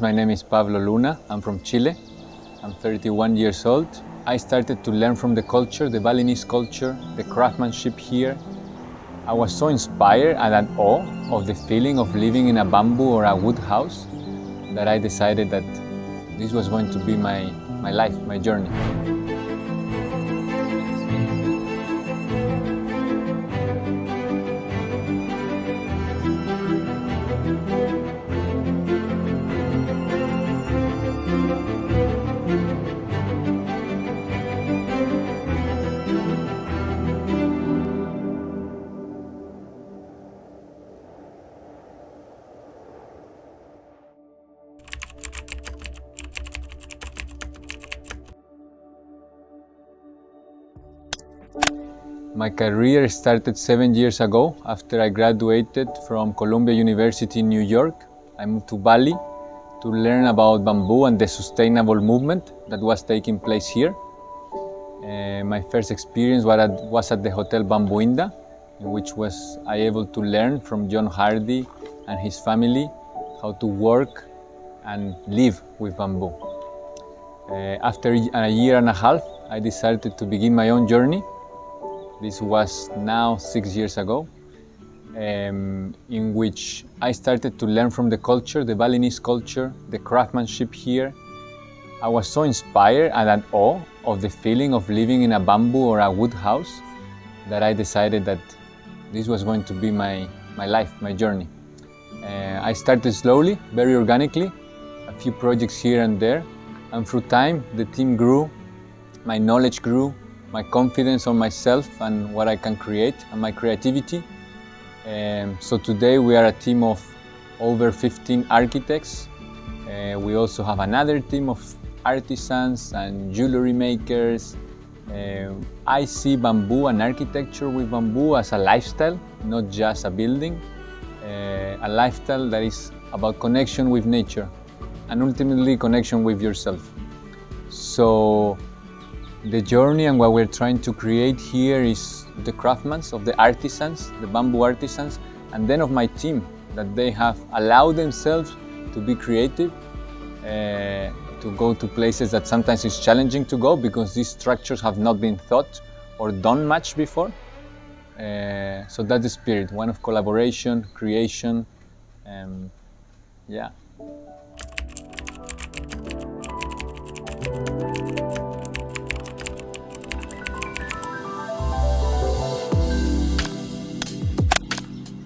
My name is Pablo Luna. I'm from Chile. I'm 31 years old. I started to learn from the culture, the Balinese culture, the craftsmanship here. I was so inspired and at awe of the feeling of living in a bamboo or a wood house that I decided that this was going to be my life, my journey. My career started 7 years ago after I graduated from Columbia University in New York. I moved to Bali to learn about bamboo and the sustainable movement that was taking place here. My first experience was at the Hotel Bambuinda, in which was I able to learn from John Hardy and his family how to work and live with bamboo. After a year and a half, I decided to begin my own journey. This was now 6 years ago, in which I started to learn from the culture, the Balinese culture, the craftsmanship here. I was so inspired and at awe of the feeling of living in a bamboo or a wood house that I decided that this was going to be my life, my journey. I started slowly, very organically, a few projects here and there, and through time the team grew, my knowledge grew, my confidence on myself and what I can create and my creativity. So today we are a team of over 15 architects. We also have another team of artisans and jewelry makers. I see bamboo and architecture with bamboo as a lifestyle, not just a building. A lifestyle that is about connection with nature and ultimately connection with yourself. So the journey and what we're trying to create here is the craftsmen, of the artisans, the bamboo artisans, and then of my team, that they have allowed themselves to be creative, to go to places that sometimes it's challenging to go because these structures have not been thought or done much before. So that's the spirit, one of collaboration, creation, yeah.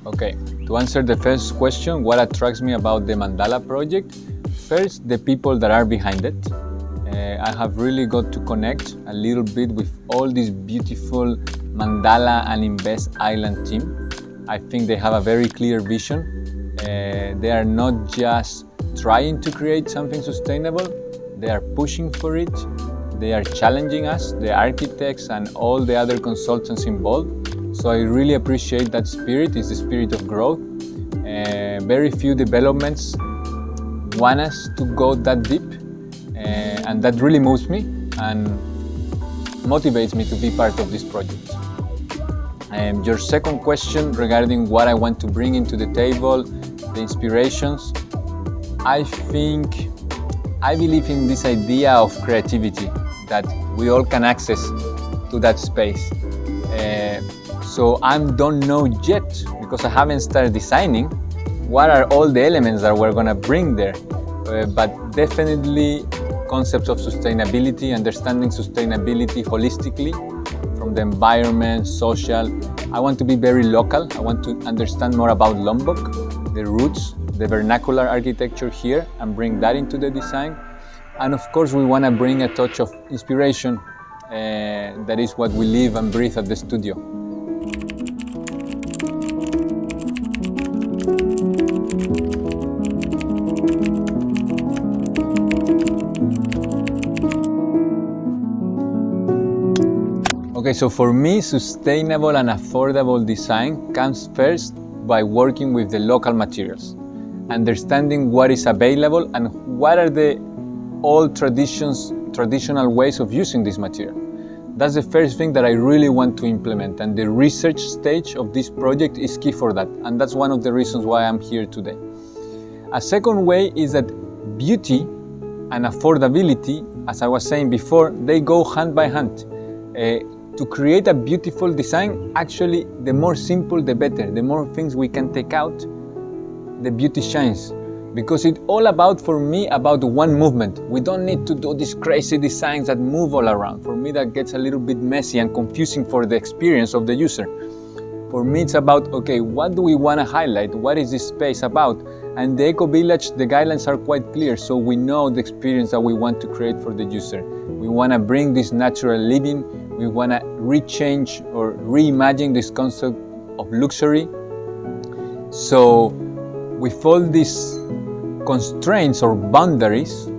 Okay, to answer the first question, what attracts me about the Mandala project? First, the people that are behind it. I have really got to connect a little bit with all this beautiful Mandala and Invest Island team. I think they have a very clear vision. They are not just trying to create something sustainable, they are pushing for it. They are challenging us, the architects and all the other consultants involved. So I really appreciate that spirit. It's the spirit of growth. Very few developments want us to go that deep, and that really moves me and motivates me to be part of this project. Your second question regarding what I want to bring into the table, the inspirations, I believe in this idea of creativity, that we all can access to that space. So I don't know yet, because I haven't started designing, what are all the elements that we're going to bring there. But definitely concepts of sustainability, understanding sustainability holistically, from the environment, social. I want to be very local. I want to understand more about Lombok, the roots, the vernacular architecture here, and bring that into the design. And of course, we want to bring a touch of inspiration. That is what we live and breathe at the studio. Okay, so for me, sustainable and affordable design comes first by working with the local materials, understanding what is available and what are the old traditional ways of using this material. That's the first thing that I really want to implement, and the research stage of this project is key for that, and that's one of the reasons why I'm here today. A second way is that beauty and affordability, as I was saying before, they go hand by hand. To create a beautiful design, actually, the more simple, the better. The more things we can take out, the beauty shines. Because it's all about, for me, about one movement. We don't need to do these crazy designs that move all around. For me, that gets a little bit messy and confusing for the experience of the user. For me, it's about, okay, what do we want to highlight? What is this space about? And the Eco Village, the guidelines are quite clear, so we know the experience that we want to create for the user. We want to bring this natural living. We want to rechange or reimagine this concept of luxury. So with all these constraints or boundaries,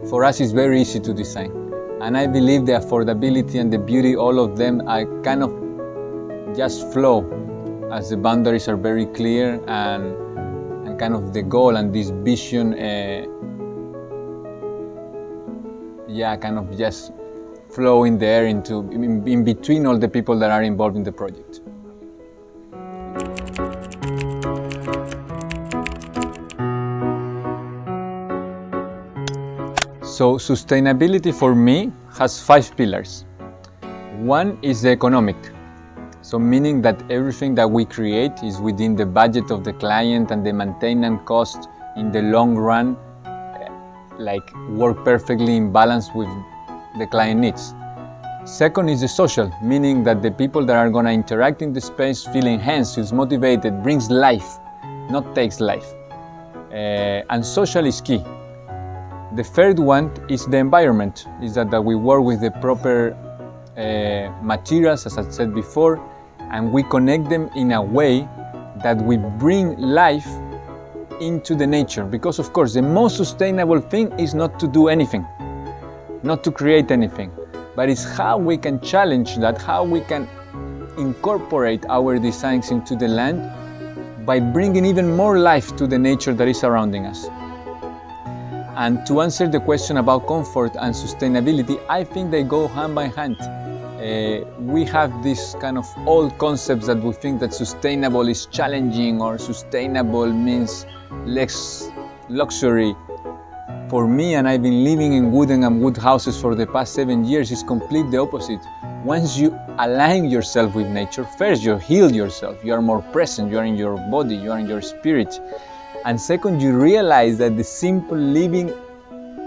for us it's very easy to design. And I believe the affordability and the beauty, all of them are kind of just flow as the boundaries are very clear and kind of the goal and this vision, kind of just flow in there in between all the people that are involved in the project. So sustainability for me has 5 pillars. One is the economic. So meaning that everything that we create is within the budget of the client and the maintenance cost in the long run, like work perfectly in balance with the client needs. Second is the social, meaning that the people that are going to interact in the space feel enhanced, feels motivated, brings life, not takes life. And social is key. The third one is the environment, is that we work with the proper materials, as I said before, and we connect them in a way that we bring life into the nature. Because of course, the most sustainable thing is not to do anything, not to create anything, but it's how we can challenge that, how we can incorporate our designs into the land by bringing even more life to the nature that is surrounding us. And to answer the question about comfort and sustainability, I think they go hand by hand. We have this kind of old concepts that we think that sustainable is challenging or sustainable means less luxury. For me, and I've been living in wooden and wood houses for the past 7 years, it's completely the opposite. Once you align yourself with nature, first you heal yourself, you are more present, you are in your body, you are in your spirit. And second, you realize that the simple living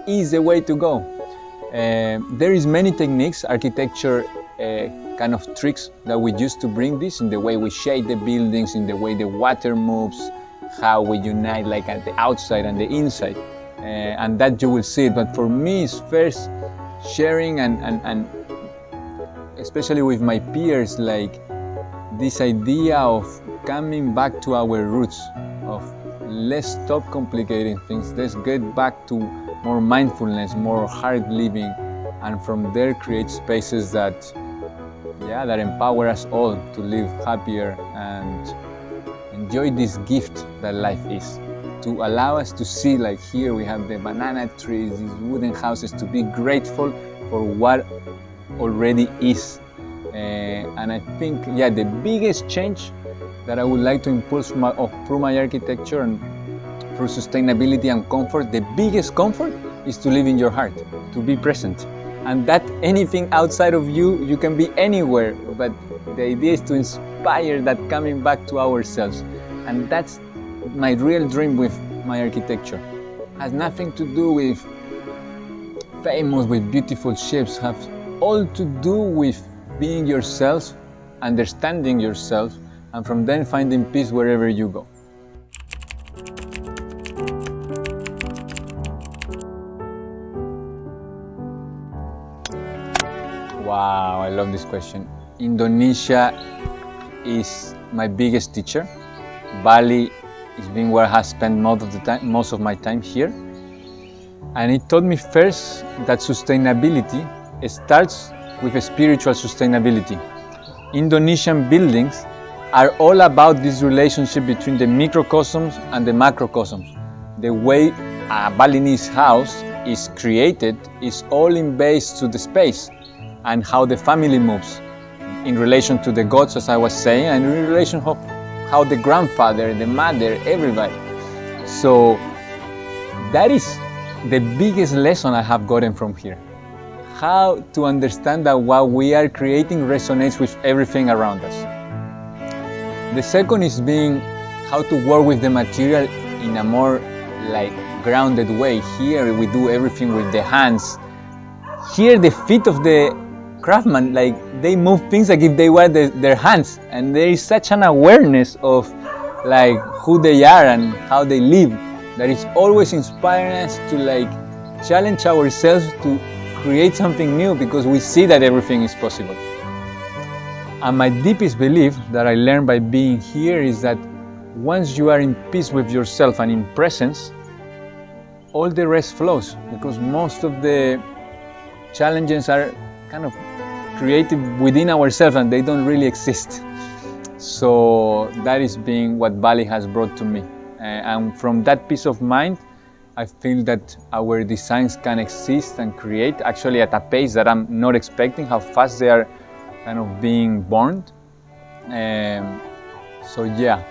is the way to go. There is many techniques, architecture kind of tricks that we use to bring this, in the way we shade the buildings, in the way the water moves, how we unite like at the outside and the inside. And that you will see it. But for me, it's first sharing and especially with my peers, like this idea of coming back to our roots, of let's stop complicating things, let's get back to more mindfulness, more hard living, and from there create spaces that empower us all to live happier and enjoy this gift that life is. To allow us to see, like here we have the banana trees, these wooden houses, to be grateful for what already is. And I think, the biggest change that I would like to impulse through my architecture and through sustainability and comfort, the biggest comfort is to live in your heart, to be present. And that anything outside of you, you can be anywhere, but the idea is to inspire that coming back to ourselves. And that's my real dream with my architecture. It has nothing to do with famous, with beautiful shapes, have all to do with being yourself, understanding yourself, and from then finding peace wherever you go. Wow, I love this question. Indonesia is my biggest teacher. Bali is being where I have spent most of my time here. And it taught me first that sustainability starts with a spiritual sustainability. Indonesian buildings are all about this relationship between the microcosms and the macrocosms. The way a Balinese house is created is all in base to the space and how the family moves in relation to the gods, as I was saying, and in relation to how the grandfather, the mother, everybody. So that is the biggest lesson I have gotten from here. How to understand that what we are creating resonates with everything around us. The second is being how to work with the material in a more grounded way. Here we do everything with the hands. Here the feet of the craftsman, they move things like if they were their hands, and there is such an awareness of who they are and how they live that is always inspiring us to challenge ourselves to create something new, because we see that everything is possible. And my deepest belief that I learned by being here is that once you are in peace with yourself and in presence, all the rest flows, because most of the challenges are kind of created within ourselves and they don't really exist. So that is being what Bali has brought to me. And from that peace of mind, I feel that our designs can exist and create actually at a pace that I'm not expecting, how fast they are kind of being born. So yeah,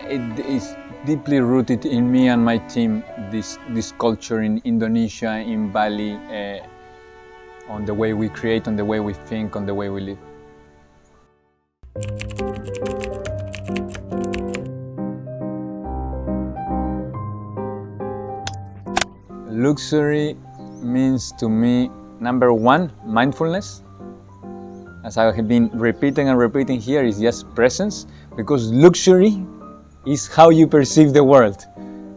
it is deeply rooted in me and my team, this culture in Indonesia, in Bali, on the way we create, on the way we think, on the way we live. Luxury means to me, number one, mindfulness. As I have been repeating and repeating here, is just presence, because luxury is how you perceive the world.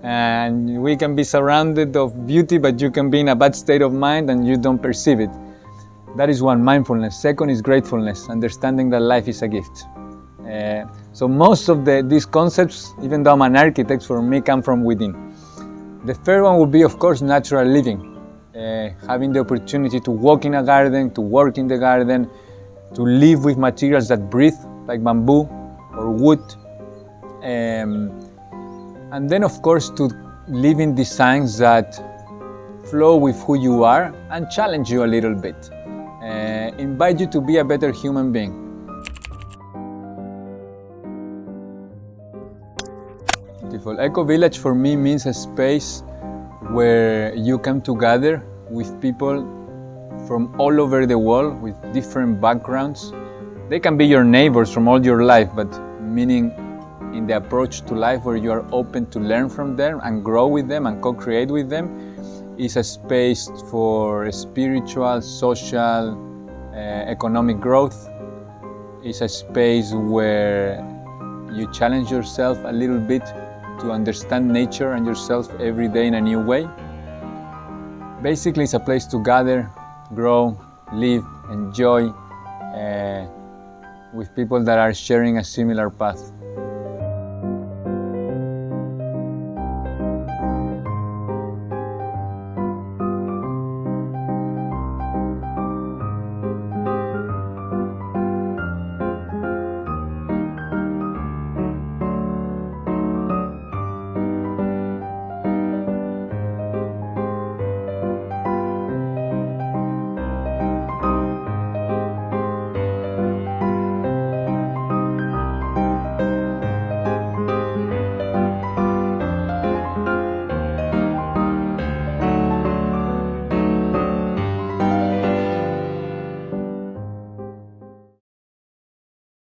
And we can be surrounded of beauty, but you can be in a bad state of mind and you don't perceive it. That is one, mindfulness. Second is gratefulness, understanding that life is a gift. So most of these concepts, even though I'm an architect, for me come from within. The third one would be, of course, natural living. Having the opportunity to walk in a garden, to work in the garden, to live with materials that breathe, like bamboo or wood. And then, of course, to live in designs that flow with who you are and challenge you a little bit. Invite you to be a better human being. Beautiful. Eco Village for me means a space where you come together with people from all over the world with different backgrounds. They can be your neighbors from all your life, but meaning in the approach to life where you are open to learn from them and grow with them and co-create with them. Is a space for spiritual, social, economic growth. It's a space where you challenge yourself a little bit to understand nature and yourself every day in a new way. Basically, it's a place to gather, grow, live, enjoy with people that are sharing a similar path.